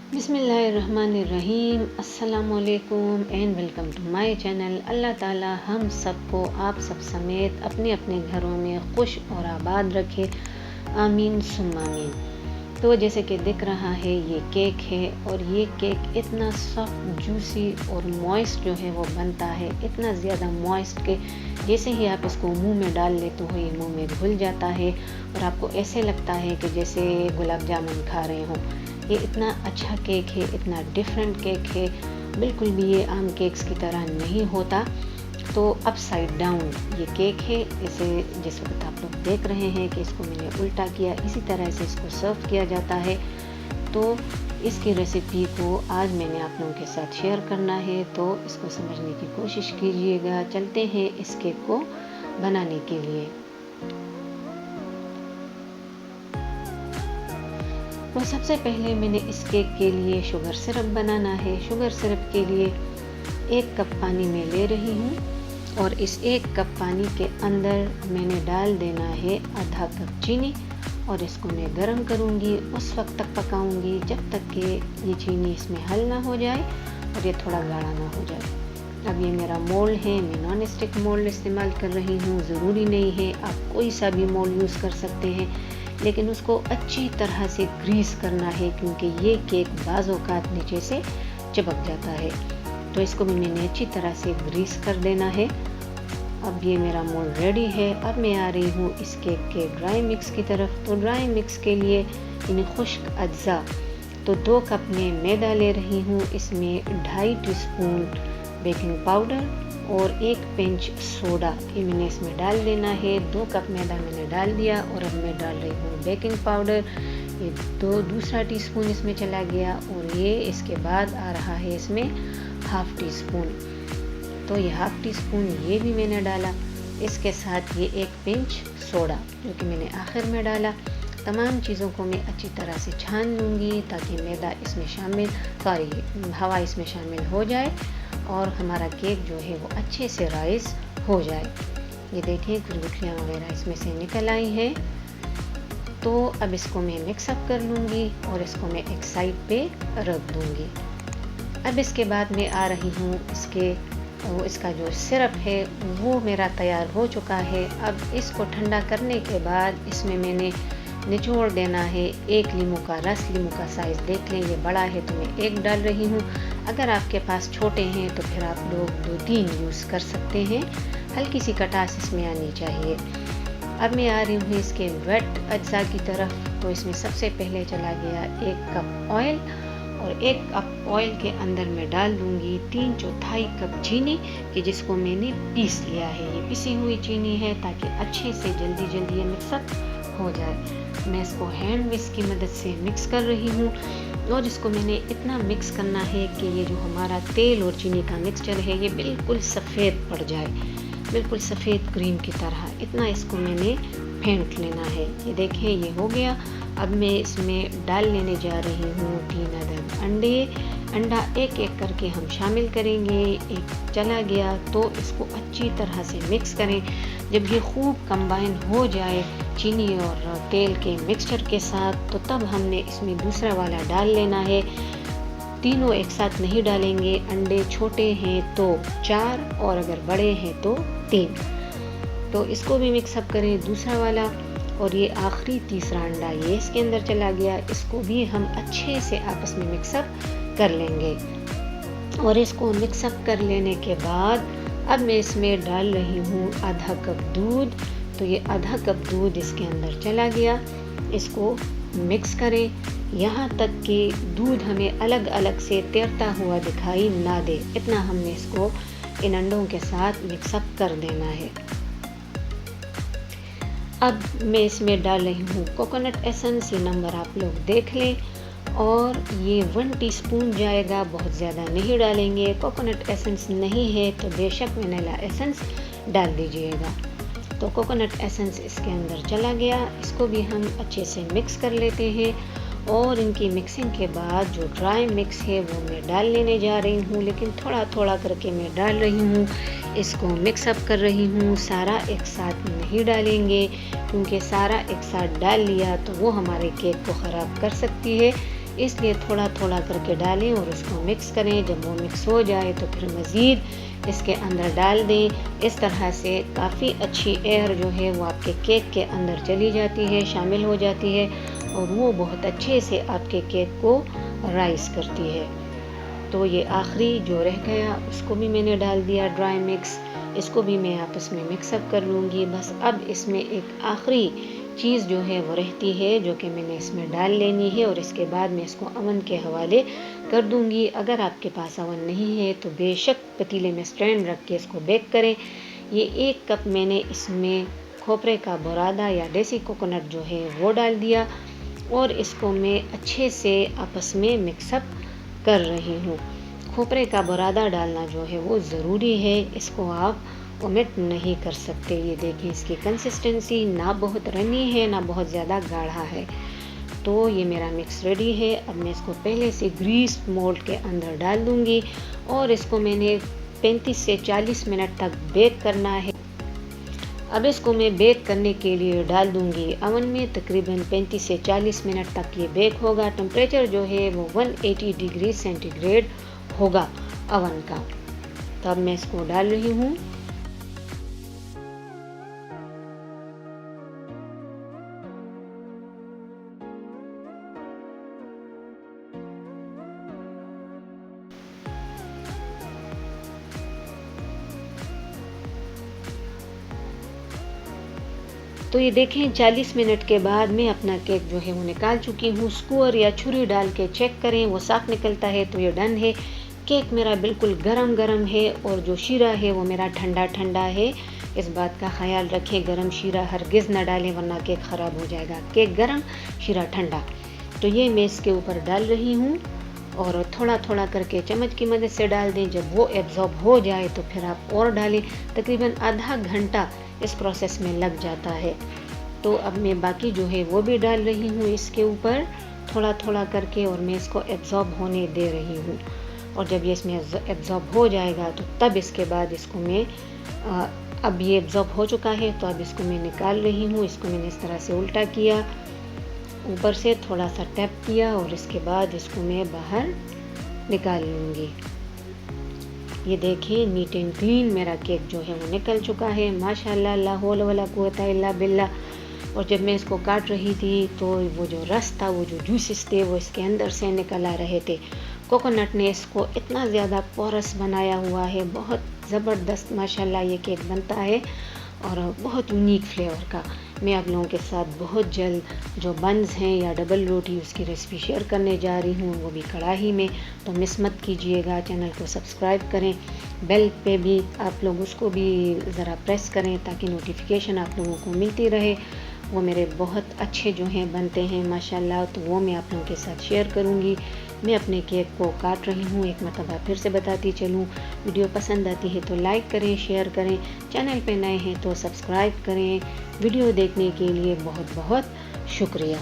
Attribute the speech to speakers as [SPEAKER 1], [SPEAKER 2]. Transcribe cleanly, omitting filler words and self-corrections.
[SPEAKER 1] बिस्मिल्लाहिर्रहमानिर्रहीम। अस्सलामुअलैकुम and welcome to my channel. अल्लाह ताला हम सबको आप सब समेत अपने अपने घरों में खुश और आबाद रखे, आमीन सुम्मा आमीन। तो जैसे कि दिख रहा है ये केक है और ये केक इतना सॉफ्ट जूसी और मॉइस्ट जो है वो बनता है, इतना ज़्यादा मॉइस्ट के जैसे ही आप इसको मुंह में डाल लेते हो ये मुंह में घुल जाता है और आपको ऐसे लगता है कि जैसे गुलाब जामुन खा रहे हों। ये इतना अच्छा केक है, इतना डिफरेंट केक है, बिल्कुल भी ये आम केक्स की तरह नहीं होता। तो अपसाइड डाउन ये केक है। इसे जिस वक्त आप लोग देख रहे हैं कि इसको मैंने उल्टा किया, इसी तरह से इसको सर्व किया जाता है। तो इसकी रेसिपी को आज मैंने आप लोगों के साथ शेयर करना है, तो इसको समझने की कोशिश कीजिएगा। चलते हैं इस केक को बनाने के लिए। तो सबसे पहले मैंने इस केक के लिए शुगर सिरप बनाना है। शुगर सिरप के लिए 1 कप पानी में ले रही हूँ और इस 1 कप पानी के अंदर मैंने डाल देना है आधा कप चीनी और इसको मैं गर्म करूँगी। उस वक्त तक पकाऊँगी जब तक कि ये चीनी इसमें हल ना हो जाए और ये थोड़ा गाढ़ा ना हो जाए। अब ये मेरा मोल्ड है, मैं नॉन स्टिक मोल्ड इस्तेमाल कर रही हूँ। ज़रूरी नहीं है, आप कोई सा भी मोल्ड यूज़ कर सकते हैं, लेकिन उसको अच्छी तरह से ग्रीस करना है क्योंकि ये केक बाज़ औक़ात नीचे से चिपक जाता है। तो इसको भी मैंने अच्छी तरह से ग्रीस कर देना है। अब ये मेरा मोल्ड रेडी है। अब मैं आ रही हूँ इस केक के ड्राई मिक्स की तरफ। तो ड्राई मिक्स के लिए इन्हें खुश्क अज्जा, तो 2 कप में मैदा ले रही हूँ। इसमें 2.5 टीस्पून बेकिंग पाउडर और 1 पिंच सोडा ये मैंने इसमें डाल देना है। 2 कप मैदा मैंने डाल दिया और अब मैं डाल रही हूँ बेकिंग पाउडर। ये दूसरा टीस्पून इसमें चला गया और ये इसके बाद आ रहा है इसमें 1/2 टीस्पून। तो ये 1/2 टीस्पून ये भी मैंने डाला। इसके साथ ये 1 पिंच सोडा जो कि मैंने आखिर में डाला। तमाम चीज़ों को मैं अच्छी तरह से छान लूँगी ताकि मैदा इसमें हवा इसमें शामिल हो जाए और हमारा केक जो है वो अच्छे से राइस हो जाए। ये देखिए कुछ गुठलियाँ वगैरह इसमें से निकल आई हैं। तो अब इसको मैं मिक्सअप कर लूँगी और इसको मैं एक साइड पे रख दूँगी। अब इसके बाद मैं आ रही हूँ इसका जो सिरप है वो मेरा तैयार हो चुका है। अब इसको ठंडा करने के बाद इसमें मैंने निचोड़ देना है 1 लीमू का रस। लीमू का साइज़ देख लें, ये बड़ा है तो मैं 1 डाल रही हूँ। अगर आपके पास छोटे हैं तो फिर आप लोग 2-3 यूज़ कर सकते हैं। हल्की सी खटास इसमें आनी चाहिए। अब मैं आ रही हूँ इसके वेट अज्जा की तरफ। तो इसमें सबसे पहले चला गया 1 कप ऑयल और 1 कप ऑयल के अंदर मैं डाल दूँगी 3/4 कप चीनी कि जिसको मैंने पीस लिया है। ये पिसी हुई चीनी है ताकि अच्छे से जल्दी ये मिक्सअप हो जाए। मैं इसको हैंड विस्क की मदद से मिक्स कर रही हूँ और इसको मैंने इतना मिक्स करना है कि ये जो हमारा तेल और चीनी का मिक्सचर है ये बिल्कुल सफ़ेद पड़ जाए, बिल्कुल सफ़ेद क्रीम की तरह। इतना इसको मैंने फेंट लेना है। ये देखिए ये हो गया। अब मैं इसमें डाल लेने जा रही हूँ 3 अदद अंडा। एक एक करके हम शामिल करेंगे। एक चला गया तो इसको अच्छी तरह से मिक्स करें। जब ये खूब कंबाइन हो जाए चीनी और तेल के मिक्सचर के साथ तो तब हमने इसमें दूसरा वाला डाल लेना है। तीनों एक साथ नहीं डालेंगे। अंडे छोटे हैं तो 4 और अगर बड़े हैं तो 3। तो इसको भी मिक्सअप करें दूसरा वाला। और ये आखिरी तीसरा अंडा ये इसके अंदर चला गया। इसको भी हम अच्छे से आपस में मिक्सअप कर लेंगे। और इसको मिक्सअप कर लेने के बाद अब मैं इसमें डाल रही हूँ आधा कप दूध। तो ये आधा कप दूध इसके अंदर चला गया। इसको मिक्स करें यहाँ तक कि दूध हमें अलग अलग से तैरता हुआ दिखाई ना दे। इतना हमने इसको इन अंडों के साथ मिक्सअप कर देना है। अब मैं इसमें डाल रही हूँ कोकोनट एसेंस। ये नंबर आप लोग देख लें और ये 1 टीस्पून जाएगा, बहुत ज़्यादा नहीं डालेंगे। कोकोनट एसेंस नहीं है तो बेशक वनीला एसेंस डाल दीजिएगा। तो कोकोनट एसेंस इसके अंदर चला गया। इसको भी हम अच्छे से मिक्स कर लेते हैं और इनकी मिक्सिंग के बाद जो ड्राई मिक्स है वो मैं डाल लेने जा रही हूँ, लेकिन थोड़ा थोड़ा करके मैं डाल रही हूँ। इसको मिक्सअप कर रही हूँ। सारा एक साथ नहीं डालेंगे क्योंकि सारा एक साथ डाल लिया तो वो हमारे केक को ख़राब कर सकती है। इसलिए थोड़ा थोड़ा करके डालें और उसको मिक्स करें। जब वो मिक्स हो जाए तो फिर मज़ीद इसके अंदर डाल दें। इस तरह से काफ़ी अच्छी एयर जो है वो आपके केक के अंदर चली जाती है, शामिल हो जाती है और वो बहुत अच्छे से आपके केक को राइस करती है। तो ये आखिरी जो रह गया उसको भी मैंने डाल दिया ड्राई मिक्स। इसको भी मैं आपस में मिक्सअप कर लूँगी। बस अब इसमें एक आखिरी चीज़ जो है वो रहती है जो कि मैंने इसमें डाल लेनी है और इसके बाद मैं इसको अवन के हवाले कर दूँगी। अगर आपके पास अवन नहीं है तो बेशक पतीले में स्टैंड रख के इसको बेक करें। ये 1 कप मैंने इसमें खोपरे का बुरादा या देसी कोकोनट जो है वो डाल दिया और इसको मैं अच्छे से आपस में मिक्सअप कर रही हूँ। खोपरे का बुरादा डालना जो है वो ज़रूरी है, इसको आप ओमिट नहीं कर सकते। ये देखिए इसकी कंसिस्टेंसी ना बहुत रनी है ना बहुत ज़्यादा गाढ़ा है। तो ये मेरा मिक्स रेडी है। अब मैं इसको पहले से ग्रीस मोल्ड के अंदर डाल दूँगी और इसको मैंने 35 से 40 मिनट तक बेक करना है। अब इसको मैं बेक करने के लिए डाल दूंगी अवन में। तकरीबन 35 से 40 मिनट तक ये बेक होगा। टेम्परेचर जो है वो 180 डिग्री सेंटीग्रेड होगा अवन का। तो अब मैं इसको डाल रही हूँ। तो ये देखें 40 मिनट के बाद मैं अपना केक जो है वो निकाल चुकी हूँ। स्क्वायर या छुरी डाल के चेक करें, वो साफ निकलता है तो ये डन है। केक मेरा बिल्कुल गरम गरम है और जो शीरा है वो मेरा ठंडा ठंडा है। इस बात का ख्याल रखें, गरम शीरा हरगिज़ ना डालें वरना केक ख़राब हो जाएगा। केक गरम, शीरा ठंडा। तो ये मैं इसके ऊपर डाल रही हूँ और थोड़ा थोड़ा करके चम्मच की मदद से डाल दें। जब वो एब्जॉर्ब हो जाए तो फिर आप और डालें। तकरीबन आधा घंटा इस प्रोसेस में लग जाता है। तो अब मैं बाकी जो है वो भी डाल रही हूँ इसके ऊपर थोड़ा थोड़ा करके और मैं इसको एब्जॉर्ब होने दे रही हूँ। और जब ये इसमें एब्जॉर्ब हो जाएगा तो तब इसके बाद इसको मैं अब ये एब्जॉर्ब हो चुका है तो अब इसको मैं निकाल रही हूँ। इसको मैंने इस तरह से उल्टा किया, ऊपर से थोड़ा सा टैप किया और इसके बाद इसको मैं बाहर निकाल लूँगी। ये देखिए नीट एंड क्लीन मेरा केक जो है वो निकल चुका है। माशाल्लाह, ला हौला वला कुव्वता इल्ला बिल्लाह। और जब मैं इसको काट रही थी तो वो जो रस था, वो जो जूसेस थे वो इसके अंदर से निकल आ रहे थे। कोकोनट ने इसको इतना ज़्यादा पोरस बनाया हुआ है, बहुत ज़बरदस्त माशाल्लाह ये केक बनता है और बहुत यूनिक फ्लेवर का। मैं आप लोगों के साथ बहुत जल्द जो बन्स हैं या डबल रोटी उसकी रेसिपी शेयर करने जा रही हूँ, वो भी कढ़ाई में। तो मिस मत कीजिएगा, चैनल को सब्सक्राइब करें, बेल पे भी आप लोग उसको भी ज़रा प्रेस करें ताकि नोटिफिकेशन आप लोगों को मिलती रहे। वो मेरे बहुत अच्छे जो हैं बनते हैं माशाल्लाह, तो वो मैं आप लोगों के साथ शेयर करूँगी। मैं अपने केक को काट रही हूँ। एक मरतबा फिर से बताती चलूँ, वीडियो पसंद आती है तो लाइक करें, शेयर करें, चैनल पे नए हैं तो सब्सक्राइब करें। वीडियो देखने के लिए बहुत बहुत शुक्रिया।